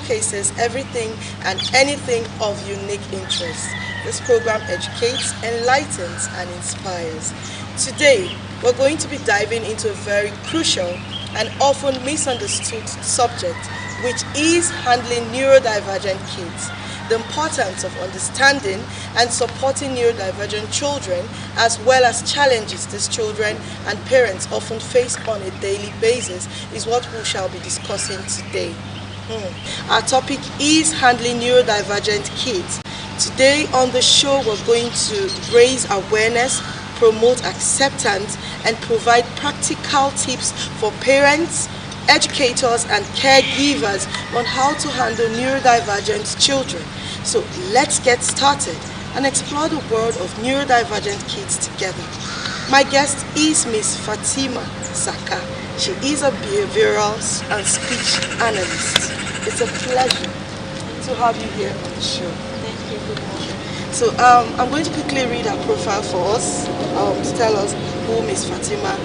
showcases everything and anything of unique interest. This program educates, enlightens, and inspires. Today, we're going to be diving into a very crucial and often misunderstood subject, which is handling neurodivergent kids. The importance of understanding and supporting neurodivergent children, as well as challenges these children and parents often face on a daily basis, is what we shall be discussing today. Our topic is handling neurodivergent kids. Today on the show, we're going to raise awareness, promote acceptance, and provide practical tips for parents, educators, and caregivers on how to handle neurodivergent children. So let's get started and explore the world of neurodivergent kids together. My guest is Miss Fatima Saka. She is a behavioral and speech analyst. It's a pleasure to have you here on the show. Thank you. Good morning. So I'm going to quickly read her profile for us to tell us who Miss Fatima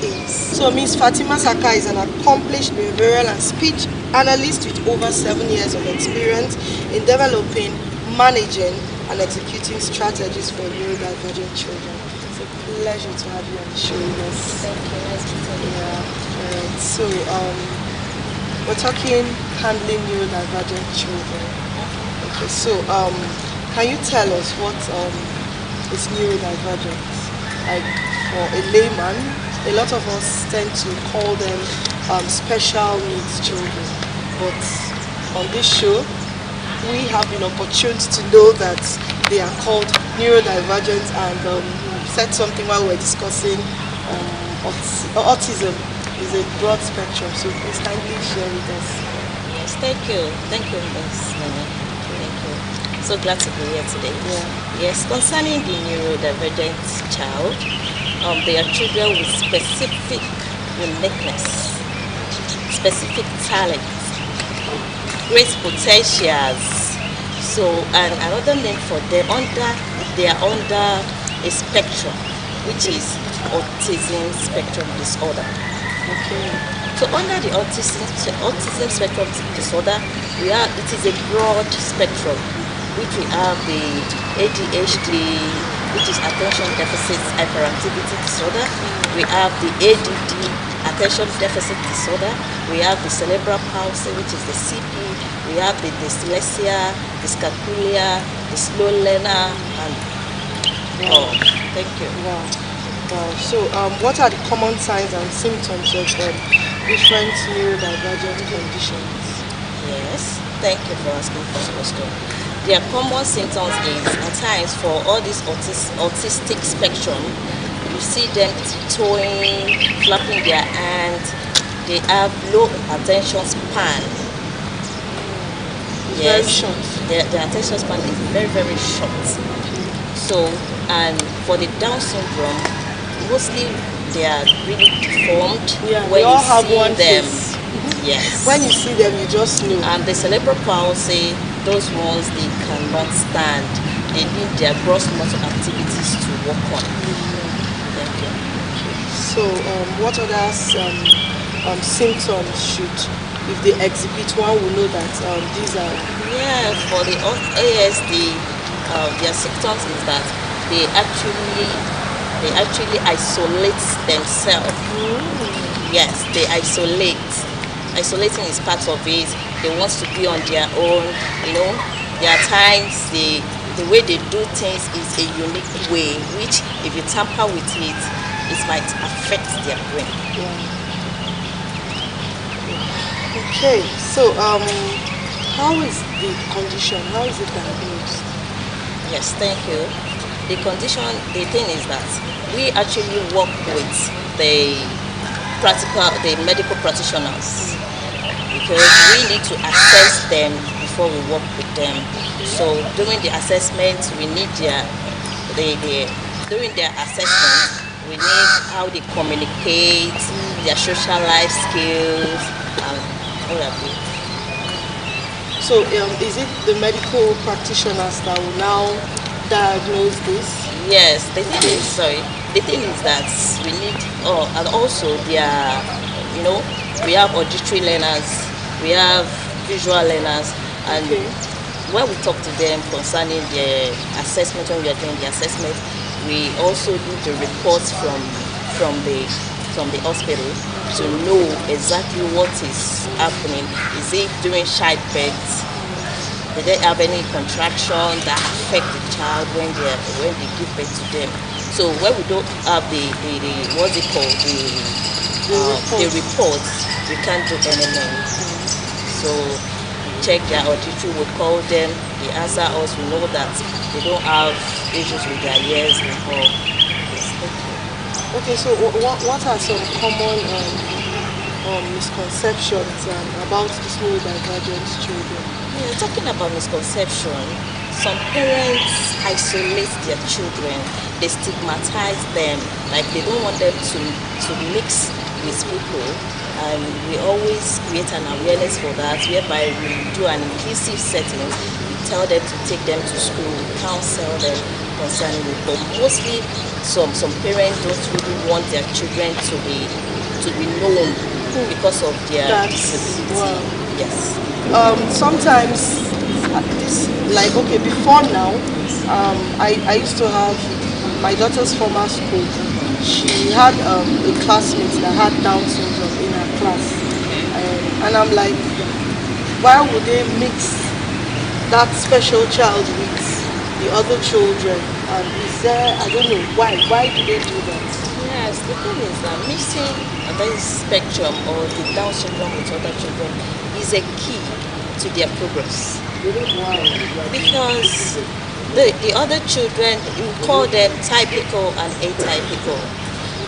is. So Miss Fatima Saka is an accomplished behavioral and speech analyst with over 7 years of experience in developing, managing, and executing strategies for neurodivergent children. It's a pleasure to have you on the show with us. Thank you. Nice to meet you. Yeah. Alright. So we're talking handling neurodivergent children. Okay. So can you tell us what is neurodivergent? Like for a layman, a lot of us tend to call them special needs children, but on this show we have been opportuned to know that they are called neurodivergent, and you said something while we were discussing autism is a broad spectrum, so please kindly share with us. Yes, thank you, Miss Nene. Thank you. So glad to be here today. Yeah. Yes, concerning the neurodivergent child, they are children with specific uniqueness, specific talents, great potentials. So, and another name for them, they are under a spectrum, which is autism spectrum disorder. Okay. So under the autism spectrum disorder, it is a broad spectrum, which we have the ADHD, which is attention deficit hyperactivity disorder. We have the ADD, attention deficit disorder. We have the cerebral palsy, which is the CP. We have the dyslexia, dyscalculia, the slow learner, and thank you. Wow. So what are the common signs and symptoms of different neurodivergent conditions? Yes, thank you for asking this question. Their common symptoms is, at times, for all this autistic spectrum, you see them tiptoeing, flapping their hands. They have low attention span. Very short. Their attention span is very, very short. So, and for the Down syndrome, mostly they are really deformed. Yeah, when they all you have see one them. face. Yes. When you see them, you just know. And the cerebral palsy, those ones they cannot stand. They need their gross motor activities to work on. Thank you. So, what other symptoms should, if they exhibit, one will know that these are? Yeah, for the ASD, their symptoms is that they actually isolate themselves. Yes, they isolate. Isolating is part of it. They want to be on their own. You know, there are times the way they do things is a unique way, which if you tamper with it, it might affect their brain. Yeah. Okay, so how is the condition? How is it diagnosed? Yes, thank you. The condition, the thing is that we actually work with the medical practitioners, because we need to assess them before we work with them. So during the assessment, we need during their assessment, we need how they communicate, their social life skills, and all of it. So is it the medical practitioners that will now diagnose this? Yes, the thing is that we need, and also we have auditory learners, we have visual learners, and Okay. when we talk to them concerning the assessment, when we are doing the assessment, we also do the reports from the hospital to know exactly what is happening. Is it during childbirth? Did they have any contraction that affect the child when they give birth to them? So when we don't have the what's it called, the reports, we can't do anything. So check their auditory, would call them, they answer us, we know that they don't have issues with their ears and all. Yes, thank you. Okay, so what are some common misconceptions about these neurodivergent children? Yeah, talking about misconception, some parents isolate their children, they stigmatize them, like they don't want them to mix with people, and we always create an awareness for that, whereby we do an inclusive setting, we tell them to take them to school, we counsel them concerning it, but mostly some parents don't really want their children to be known because of their disability. Wow. Yes. Sometimes this, like, okay, before now, I used to have my daughter's former school. She had a classmate that had Down syndrome in her class, and I'm like, why would they mix that special child with the other children? And is there, I don't know, why do they do that? Yes, the thing is that mixing this spectrum or the Down syndrome with other children is a key to their progress. Wow. Because the other children, you call them typical and atypical.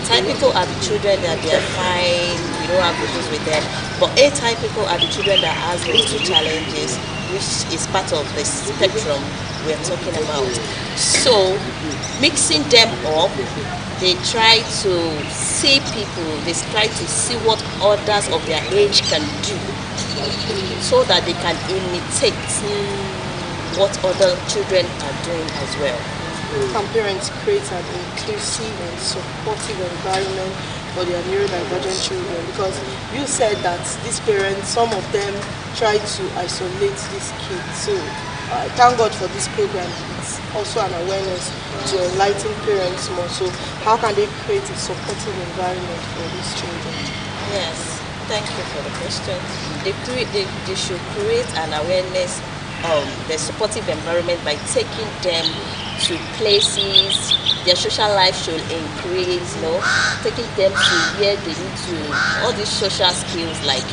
Typical are the children that they are fine, we don't have issues with them. But atypical are the children that has little challenges, which is part of the spectrum we're talking about. So mixing them up, they try to see people, they try to see what others of their age can do, so that they can imitate what other children are doing as well. Can parents create an inclusive and supportive environment for their neurodivergent children? Because you said that these parents, some of them try to isolate these kids. So thank God for this program. It's also an awareness to enlighten parents more. So how can they create a supportive environment for these children? Yes, thank you for the question. They should create an awareness of the supportive environment by taking them to places. Their social life should increase, taking them to where they need to, all these social skills like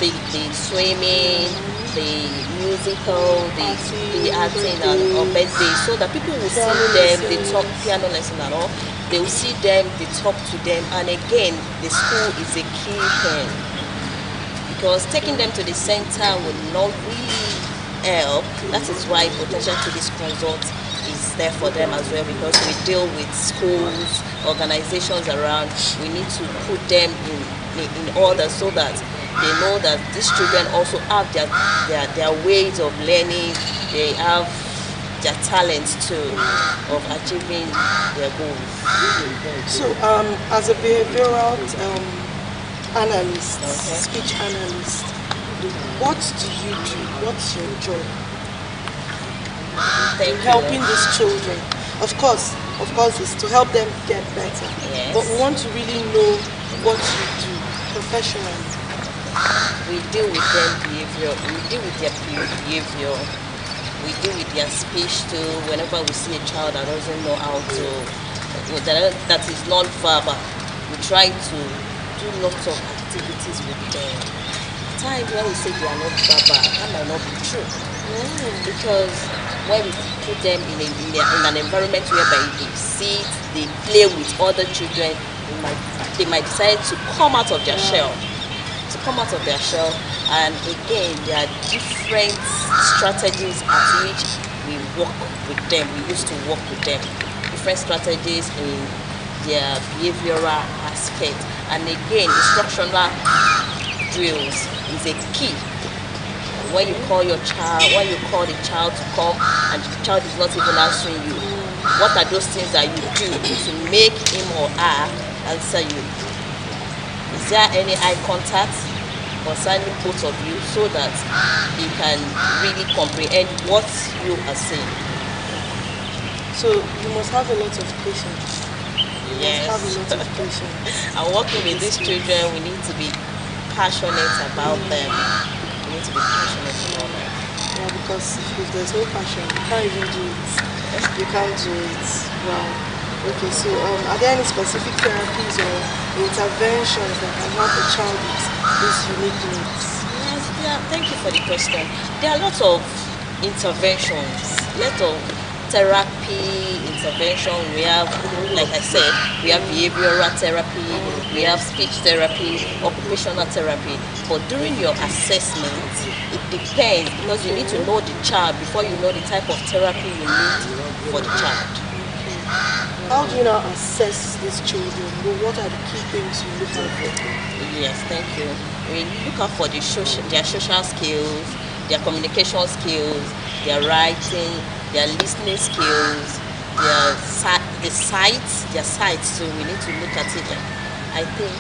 the swimming, the musical, the acting and birthday, so that people will see them, they talk piano lesson and all, they will see them, they talk to them, and again, the school is a key thing, because taking them to the center will not really help. That is why Potential Kiddies Consult is there for them as well, because we deal with schools, organizations around. We need to put them in order so that they know that these children also have their ways of learning, they have their talents too of achieving their goals. So as a behavioral analyst, Okay. speech analyst, what do you do? What's your job? Thank you. Helping these children. Of course, it's to help them get better. Yes. But we want to really know what you do professionally. We deal with their behavior, we deal with their behavior, we deal with their speech too. Whenever we see a child that doesn't know how to, that is non-verbal, we try to do lots of activities with them. Times when we say they are not verbal, that might not be true. Because when we put them in an environment whereby they sit, they play with other children, they might decide to come out of their shell. And again, there are different strategies at which we work with them. We used to work with them. Different strategies in their behavioral aspect. And again, instructional drills is a key. When you call the child to come and the child is not even answering you, what are those things that you do to make him or her answer you? Is there any eye contact? concerning both of you so that he can really comprehend what you are saying. So you must have a lot of patience. Yes. Have a lot of patience. And working with these children, we need to be passionate about them. We need to be passionate about them. Yeah, because if there's no passion, you can't even do it. You can't do it. Wow. Okay, so are there any specific therapies or interventions that can help a child with these unique needs? Yes, yeah, thank you for the question. There are lots of interventions, lots of therapy intervention. We have, like I said, we have behavioral therapy, we have speech therapy, occupational therapy. But during your assessment, it depends because you need to know the child before you know the type of therapy you need for the child. How do you now assess these children? What are the key things you look out for? Yes, thank you. We look out for their social skills, their communication skills, their writing, their listening skills, their sight. So we need to look at it. I think,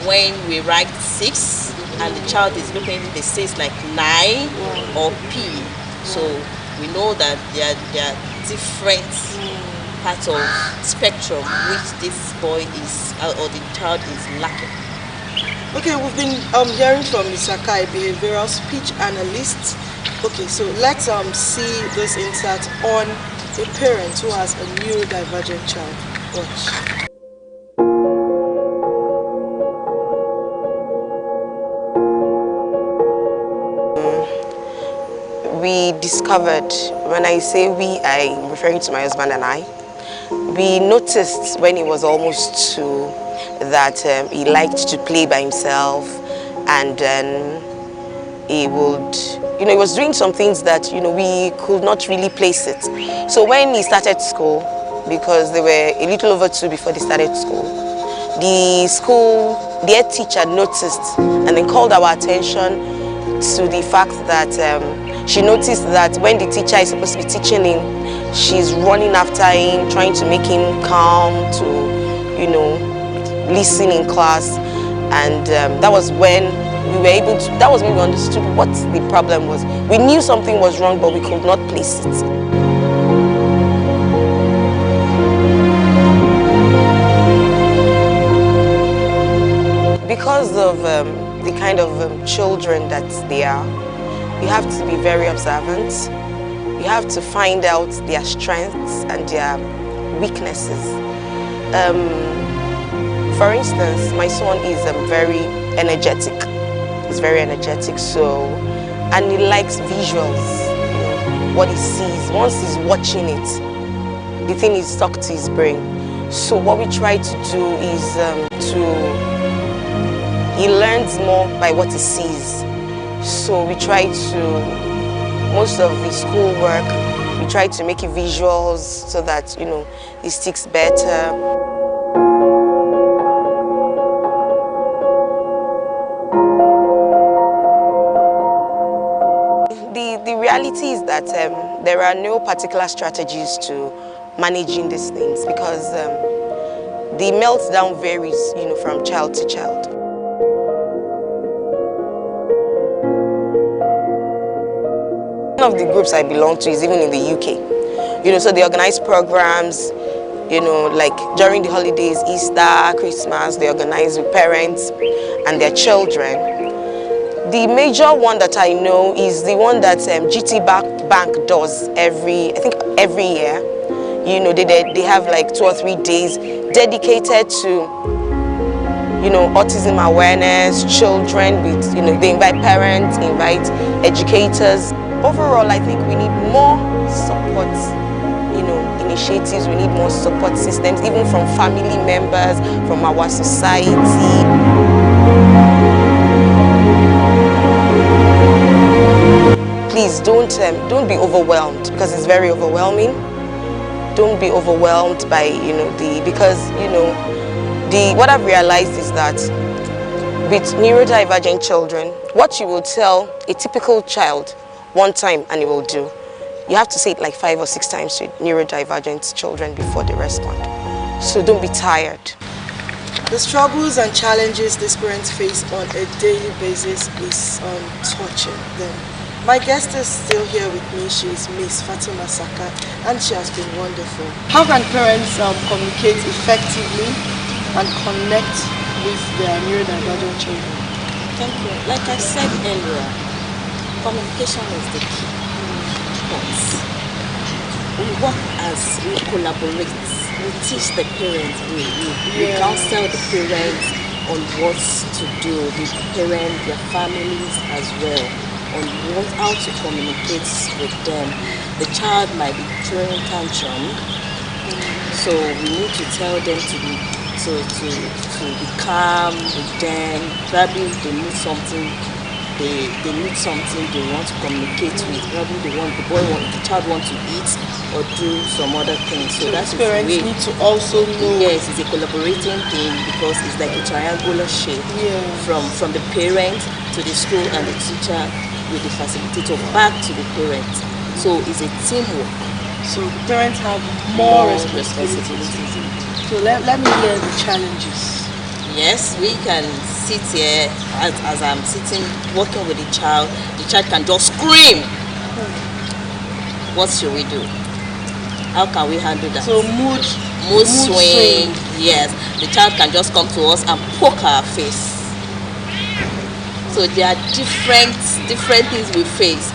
when we write 6 and the child is looking, they say it's like 9 or P. So we know that there are different parts of spectrum which this boy is or the child is lacking. Okay, we've been hearing from Ms. Akai, behavioral speech analyst. Okay, so let's see this insert on a parent who has a neurodivergent child. Watch. We discovered, when I say we, I'm referring to my husband and I, we noticed when he was almost 2 that he liked to play by himself, and then he would, he was doing some things that, we could not really place it. So when he started school, because they were a little over 2 before they started school, the head teacher noticed and then called our attention to the fact that she noticed that when the teacher is supposed to be teaching him, she's running after him, trying to make him calm, to, listen in class. And that was when we understood what the problem was. We knew something was wrong, but we could not place it. Because of the kind of children that they are, you have to be very observant. You have to find out their strengths and their weaknesses. For instance, my son is very energetic. He's very energetic, and he likes visuals, what he sees. Once he's watching it, the thing is stuck to his brain. So what we try to do is he learns more by what he sees. So we try to, most of the school work, we try to make it visuals so that, it sticks better. The reality is that there are no particular strategies to managing these things because the meltdown varies, from child to child. One of the groups I belong to is even in the UK. So they organize programs, like during the holidays, Easter, Christmas, they organize with parents and their children. The major one that I know is the one that GT Bank does every year. They have like 2 or 3 days dedicated to, autism awareness, children with, they invite parents, invite educators. Overall, I think we need more support, initiatives, we need more support systems, even from family members, from our society. Please don't be overwhelmed, because it's very overwhelming. Don't be overwhelmed by, what I've realized is that with neurodivergent children, what you will tell a typical child one time and it will do, you have to say it like 5 or 6 times to neurodivergent children before they respond. So don't be tired. The struggles and challenges these parents face on a daily basis is touching them. My guest is still here with me. She is Miss Fatima Saka, and she has been wonderful. How can parents communicate effectively and connect with their neurodivergent children? Thank you. Like I said earlier, communication is the key. We work as we collaborate. We teach the parents, we counsel the parents on what to do, the parents, their families as well, on how to communicate with them. The child might be throwing tantrum, so we need to tell them to be calm with them. Probably they need something. They need something they want to communicate with. Probably the child wants to eat or do some other things. So that's parents need to also know. Yes, it's a collaborating thing because it's like a triangular shape from the parent to the school and the teacher with the facilitator back to the parent. So it's a teamwork. So the parents have more responsibilities. So let me hear the challenges. Yes, we can sit here as I'm sitting working with the child can just scream. What should we do? How can we handle that? So mood swing. Yes, the child can just come to us and poke our face. So there are different things we face.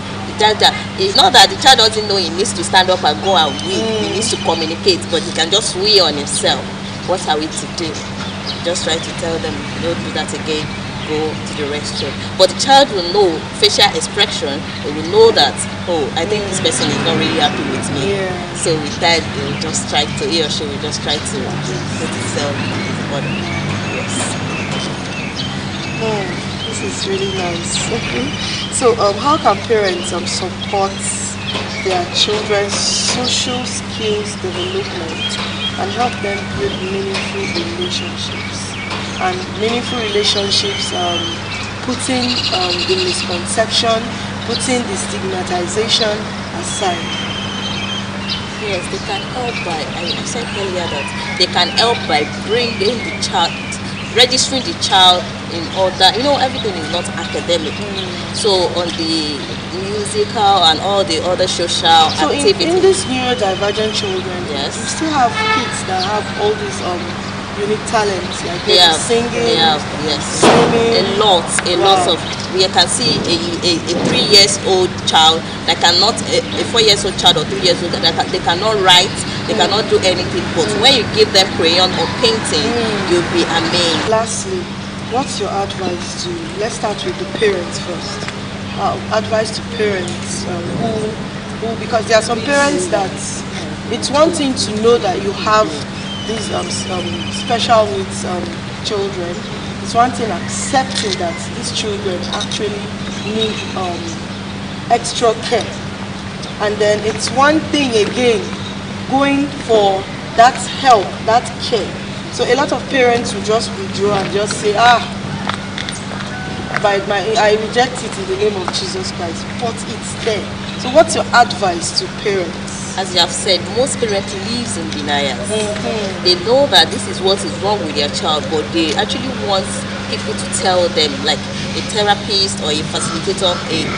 It's not that the child doesn't know he needs to stand up and go and wee. He needs to communicate, but he can just wee on himself. What are we to do? Just try to tell them, don't do that again, go to the restroom. But the child will know facial expression. They will know that, oh, I think this person is not really happy with me. So with that, he or she will just try to put himself in order. Yes. This is really nice. So how can parents support their children's social skills development and help them build meaningful relationships? And meaningful relationships, putting the misconception, putting the stigmatization aside. Yes, they can help by, I said earlier that they can help by bringing the child, registering the child in order. Everything is not academic. So on the musical and all the other social activities. In these neurodivergent children, yes, we still have kids that have all these unique talents, like singing, swimming. A lot of. We can see a 3-year-old child that cannot, a 4-year-old child or 3 years old they cannot write, they cannot do anything. But when you give them crayon or painting, you'll be amazed. Lastly, what's your advice to? Let's start with the parents first. Advice to parents who, because there are some parents that it's one thing to know that you have these special needs children. It's one thing accepting that these children actually need extra care, and then it's one thing again going for that help, that care. So a lot of parents will just withdraw and just say, I reject it in the name of Jesus Christ, but it's there. So what's your advice to parents? As you have said, most parents live in denial. They know that this is what is wrong with their child, but they actually want people to tell them, like a therapist or a facilitator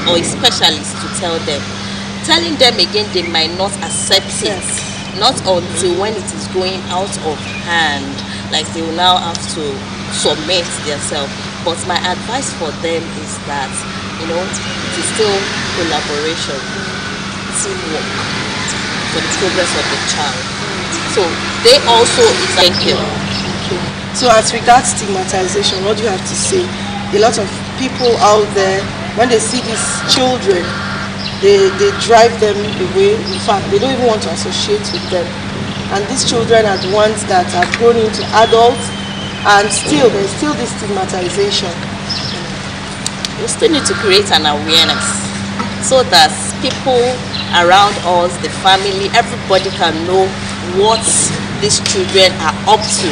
or a specialist to tell them. Telling them again, they might not accept it. Not until when it is going out of hand, like they will now have to submit themselves. But my advice for them is that, it is still collaboration, teamwork for the progress of the child. So they also is thank you. So as regards stigmatization, what do you have to say? A lot of people out there, when they see these children, they drive them away. In fact, they don't even want to associate with them. And these children are the ones that have grown into adults, and still there's still this stigmatization. We still need to create an awareness so that people around us, the family, everybody can know what these children are up to,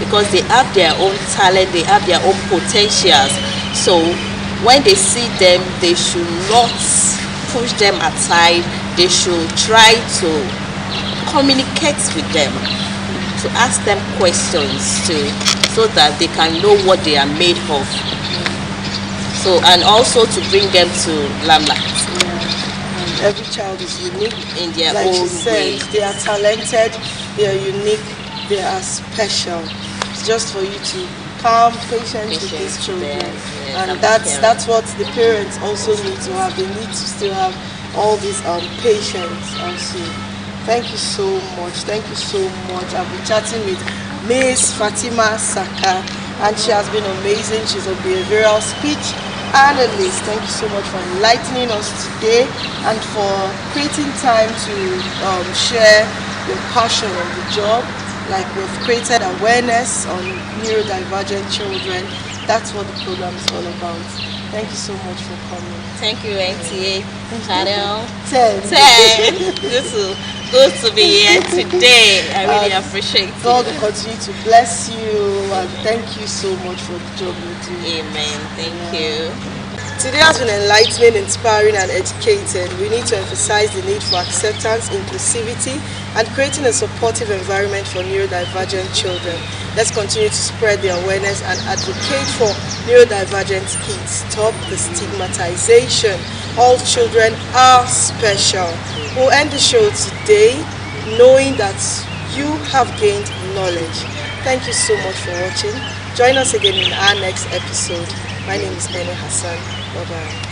because they have their own talent, they have their own potentials. So when they see them, they should not push them aside. They should try to communicate with them, to ask them questions, to so that they can know what they are made of. So, and also to bring them to limelight. Every child is unique in their like own she said, way. They are talented, they are unique, they are special. It's just for you to calm, patient with these children. And that's what the parents also need to have. They need to still have all this patience also. Thank you so much. Thank you so much. I've been chatting with Miss Fatima Saka, and she has been amazing. She's a behavioral speech analyst. Thank you so much for enlightening us today and for creating time to share your passion on the job. Like, we've created awareness on neurodivergent children. That's what the program is all about. Thank you so much for coming. Thank you, NTA Channel 10. Good to be here today. I really appreciate it. God will continue to bless you, and thank you so much for the job you do. Amen. Thank you. Today has been enlightening, inspiring, and educating. We need to emphasize the need for acceptance, inclusivity, and creating a supportive environment for neurodivergent children. Let's continue to spread the awareness and advocate for neurodivergent kids. Stop the stigmatization. All children are special. We'll end the show today knowing that you have gained knowledge. Thank you so much for watching. Join us again in our next episode. My name is Ene Hassan. Bye-bye.